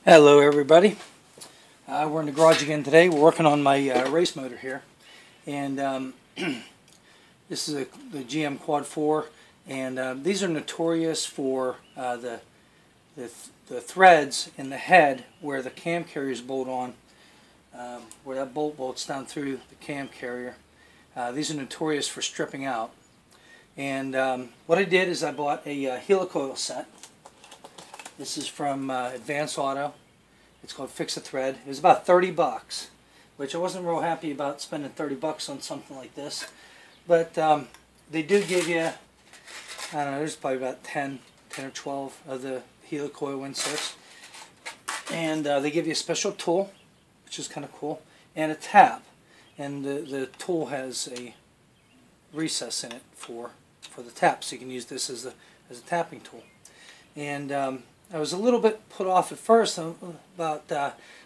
Hello everybody. We're in the garage again today. We're working on my race motor here, and this is the GM Quad 4, and these are notorious for the threads in the head where the cam carriers bolt on, where that bolt bolts down through the cam carrier. These are notorious for stripping out, and what I did is I bought a helicoil set. This is from Advanced Auto. It's called Fix a Thread. It was about 30 bucks, which I wasn't real happy about spending 30 bucks on something like this. But they do give you, I don't know, there's probably about 10 or 12 of the helicoil inserts. And they give you a special tool, which is kind of cool, and a tab. And the tool has a recess in it for the tap, so you can use this as a tapping tool. And I was a little bit put off at first about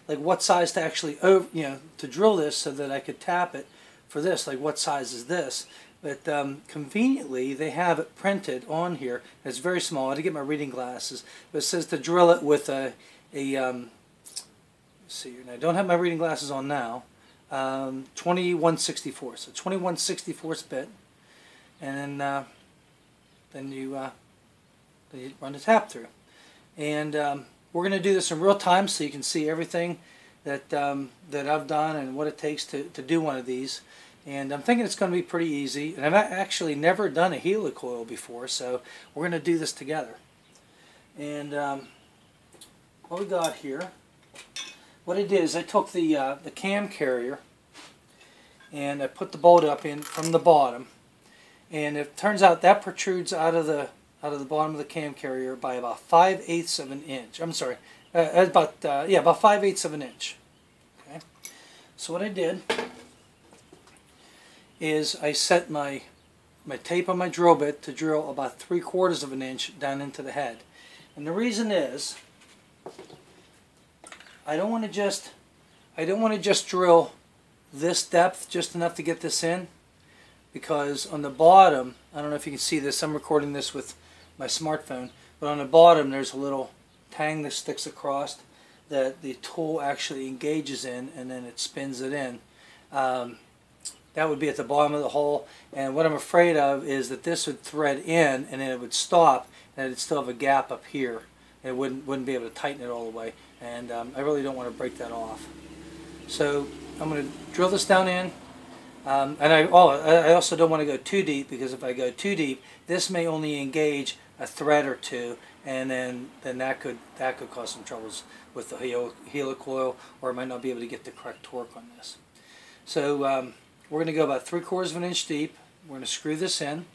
like what size to actually to drill this so that I could tap it for this. Like what size is this? But conveniently they have it printed on here. It's very small. I had to get my reading glasses, but it says to drill it with a let's see here. Now I don't have my reading glasses on now. 21/64. So 21/64 bit, and then you run the tap through. And we're going to do this in real time so you can see everything that I've done and what it takes to do one of these. And I'm thinking it's going to be pretty easy. And I've actually never done a helicoil before, so we're going to do this together. And what we got here, what I did is I took the cam carrier and I put the bolt up in from the bottom. And it turns out that protrudes out of the bottom of the cam carrier by about 5/8 of an inch. I'm sorry, about 5/8 of an inch. Okay. So what I did is I set my tape on my drill bit to drill about 3/4 of an inch down into the head. And the reason is I don't want to just drill this depth, just enough to get this in, because on the bottom, I don't know if you can see this, I'm recording this with my smartphone, but on the bottom there's a little tang that sticks across that the tool actually engages in, and then it spins it in. That would be at the bottom of the hole, and what I'm afraid of is that this would thread in and then it would stop, and it'd still have a gap up here. It wouldn't be able to tighten it all the way, and I really don't want to break that off. So I'm going to drill this down in. And I also don't want to go too deep, because if I go too deep, this may only engage a thread or two, and then that could cause some troubles with the helicoil, or I might not be able to get the correct torque on this. So we're going to go about 3/4 of an inch deep. We're going to screw this in,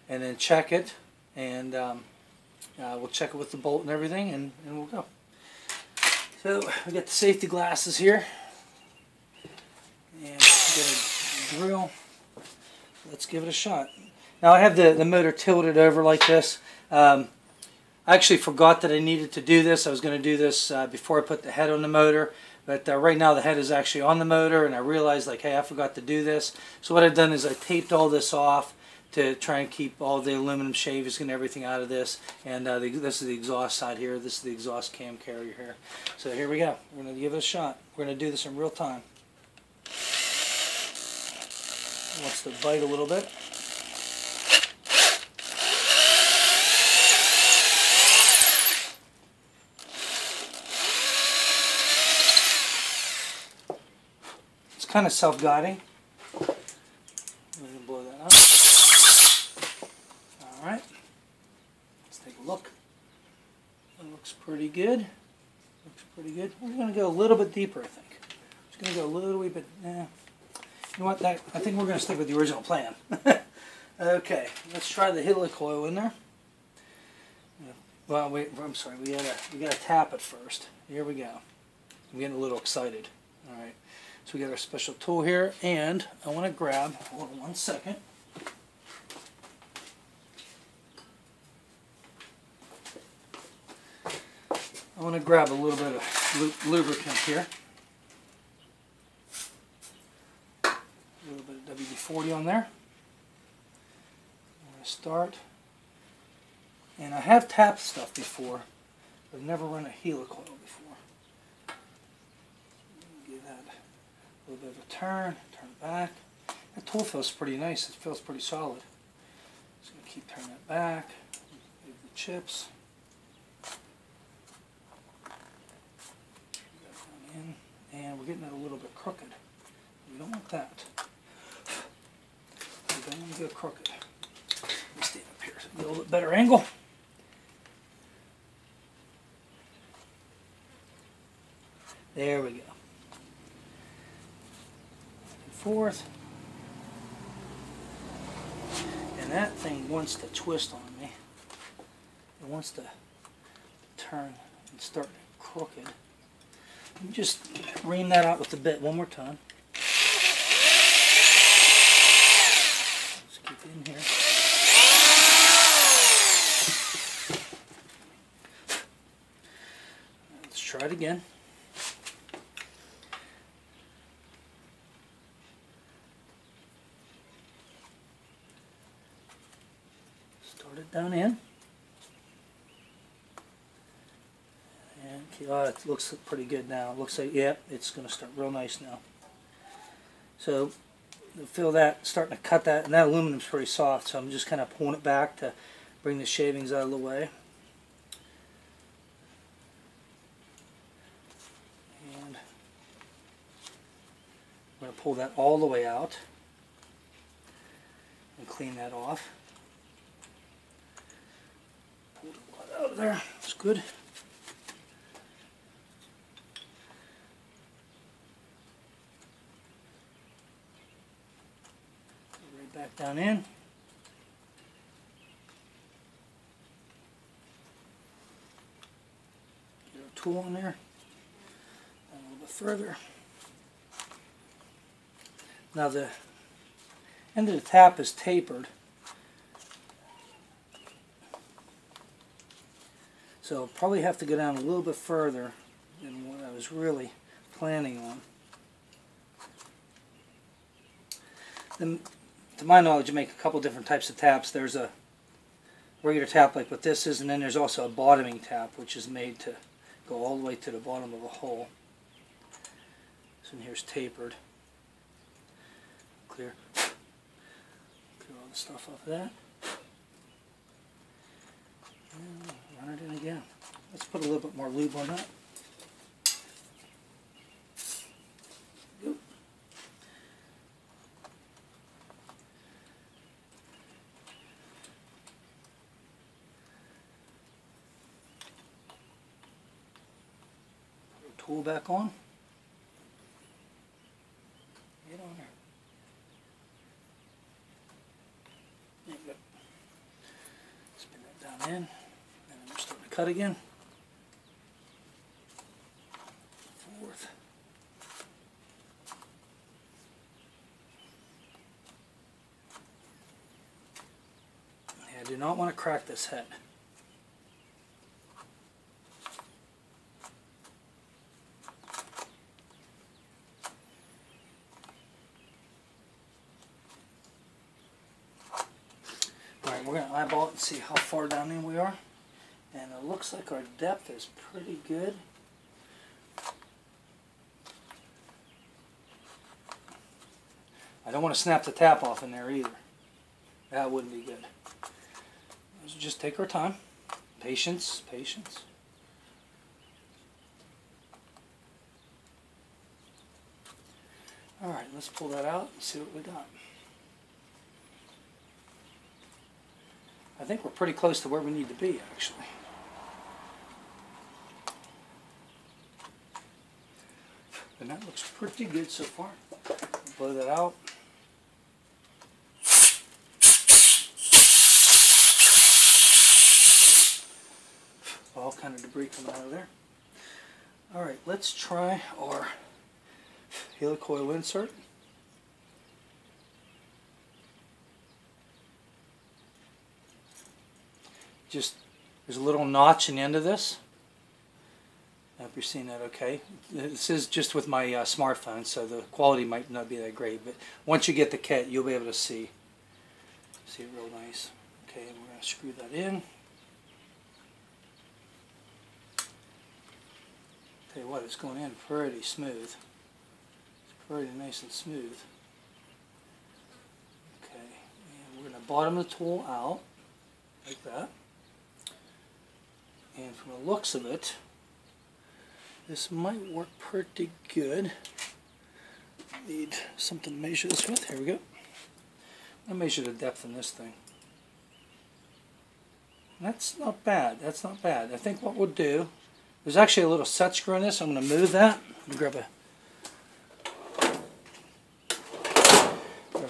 and then check it, and we'll check it with the bolt and everything, and we'll go. So we got the safety glasses here, and get a drill. Let's give it a shot. Now I have the motor tilted over like this. I actually forgot that I needed to do this. I was going to do this before I put the head on the motor, but right now the head is actually on the motor, and I realized, like, hey, I forgot to do this. So what I've done is I taped all this off to try and keep all the aluminum shavings and everything out of this. And this is the exhaust side here. This is the exhaust cam carrier here. So here we go. We're going to give it a shot. We're going to do this in real time. Wants to bite a little bit. It's kind of self-guiding. I'm going to blow that up. Alright. Let's take a look. It looks pretty good. Looks pretty good. We're going to go a little bit deeper, I think. Just going to go a little wee bit. You know what? I think we're going to stick with the original plan. Okay, let's try the helicoil in there. Well, I'm sorry. We gotta tap it first. Here we go. I'm getting a little excited. All right. So we got our special tool here, and I want to grab. Hold on 1 second. I want to grab a little bit of lubricant here. A little bit of WD-40 on there. I'm going to start. And I have tapped stuff before. I've never run a helicoil before. that. A little bit of a turn it back. That tool feels pretty nice. It feels pretty solid. Just going to keep turning it back. Leave the chips. In, and we're getting it a little bit crooked. We don't want that. We don't want to go crooked. Let me stand up here so get a little bit better angle. There we go. Back and forth. And that thing wants to twist on me. It wants to turn and start crooked. Let me just ream that out with the bit one more time. Let's keep it in here. Let's try it again. Start it down in. Oh, it looks pretty good now. It looks like, yeah, it's going to start real nice now. So, feel that, starting to cut that, and that aluminum's pretty soft, so I'm just kind of pulling it back to bring the shavings out of the way. And I'm going to pull that all the way out and clean that off. Pull the blood out of there. That's good. Back down in. Get our tool on there. A little bit further. Now the end of the tap is tapered. So I'll probably have to go down a little bit further than what I was really planning on. Then, to my knowledge, you make a couple different types of taps. There's a regular tap like what this is, and then there's also a bottoming tap, which is made to go all the way to the bottom of a hole. So here's tapered. Clear all the stuff off of that. And run it in again. Let's put a little bit more lube on that. Tool back on. Get on there. There you go. Spin that down in. And then we're starting to cut again. Fourth. Yeah, I do not want to crack this head. We're going to eyeball it and see how far down in we are. And it looks like our depth is pretty good. I don't want to snap the tap off in there either. That wouldn't be good. Let's just take our time. Patience, patience. Alright, let's pull that out and see what we got. I think we're pretty close to where we need to be, actually. And that looks pretty good so far. Blow that out. All kind of debris coming out of there. Alright, let's try our helicoil insert. Just, there's a little notch in the end of this. I hope you're seeing that okay. This is just with my smartphone, so the quality might not be that great, but once you get the kit, you'll be able to see it real nice. Okay, and we're going to screw that in. Tell you what, it's going in pretty smooth. pretty nice and smooth. Okay, and we're going to bottom the tool out like that. And from the looks of it, this might work pretty good. Need something to measure this with. Here we go. I'll measure the depth in this thing. That's not bad. That's not bad. I think what we'll do, there's actually a little set screw in this. I'm going to move that. I'm going to grab a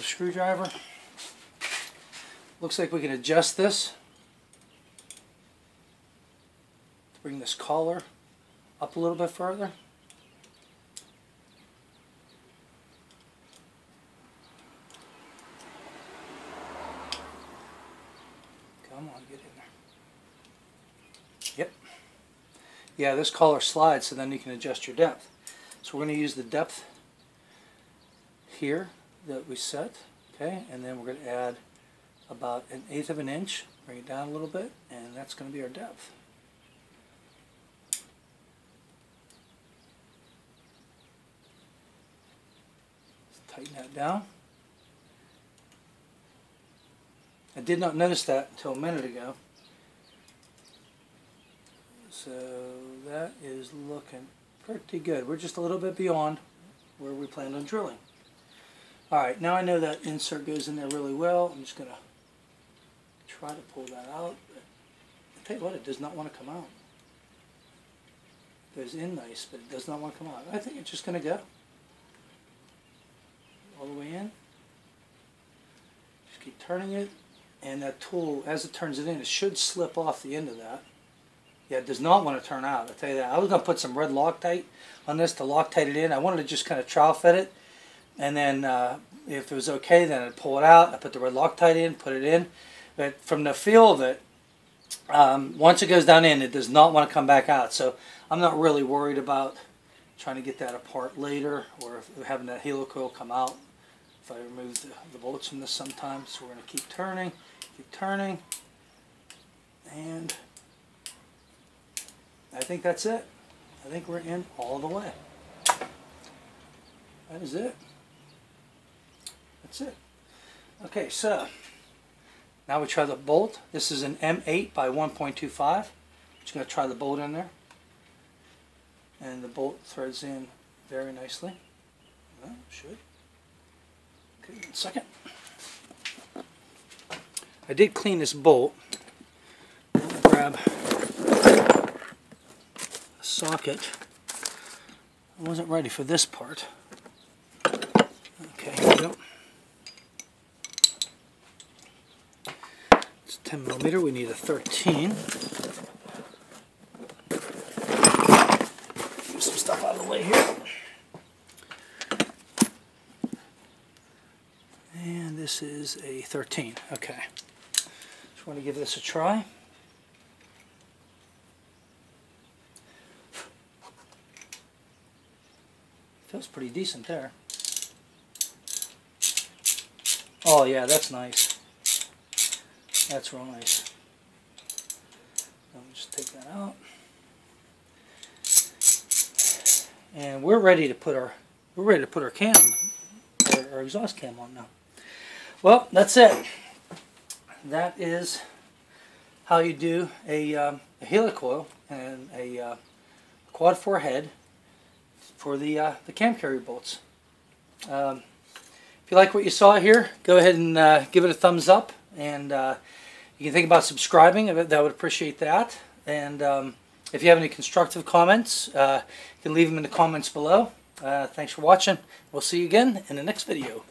screwdriver. Looks like we can adjust this. Bring this collar up a little bit further. Come on, get in there. Yep. Yeah, this collar slides, so then you can adjust your depth. So we're going to use the depth here that we set, okay, and then we're going to add about 1/8 of an inch, bring it down a little bit, and that's going to be our depth. Tighten that down. I did not notice that until a minute ago. So that is looking pretty good. We're just a little bit beyond where we plan on drilling. Alright, now I know that insert goes in there really well. I'm just going to try to pull that out. But I'll tell you what, it does not want to come out. It goes in nice, but it does not want to come out. I think it's just going to go all the way in. Just keep turning it, and that tool, as it turns it in, it should slip off the end of that. Yeah, it does not want to turn out. I tell you that. I was going to put some red Loctite on this to Loctite it in. I wanted to just kind of trial fit it, and then if it was okay, then I'd pull it out. I put the red Loctite in, put it in. But from the feel of it, once it goes down in, it does not want to come back out. So I'm not really worried about trying to get that apart later, or if having that helicoil come out if I remove the bolts from this sometimes. So we're going to keep turning, and I think that's it. I think we're in all the way. That is it. That's it. Okay, so now we try the bolt. This is an M8 by 1.25. Just going to try the bolt in there. And the bolt threads in very nicely. Well, should. Okay, 1 second. I did clean this bolt. Grab a socket. I wasn't ready for this part. Okay, here we go. It's 10 millimeter. We need a 13. Move some stuff out of the way here. And this is a 13. Okay. Just want to give this a try. Feels pretty decent there. Oh yeah, that's nice. That's real nice. Let me just take that out. And we're ready to put our cam, our exhaust cam on now. Well, that's it. That is how you do a helicoil and a quad 4 head for the cam carrier bolts. If you like what you saw here, go ahead and give it a thumbs up, and you can think about subscribing. I would appreciate that. And if you have any constructive comments, you can leave them in the comments below. Thanks for watching. We'll see you again in the next video.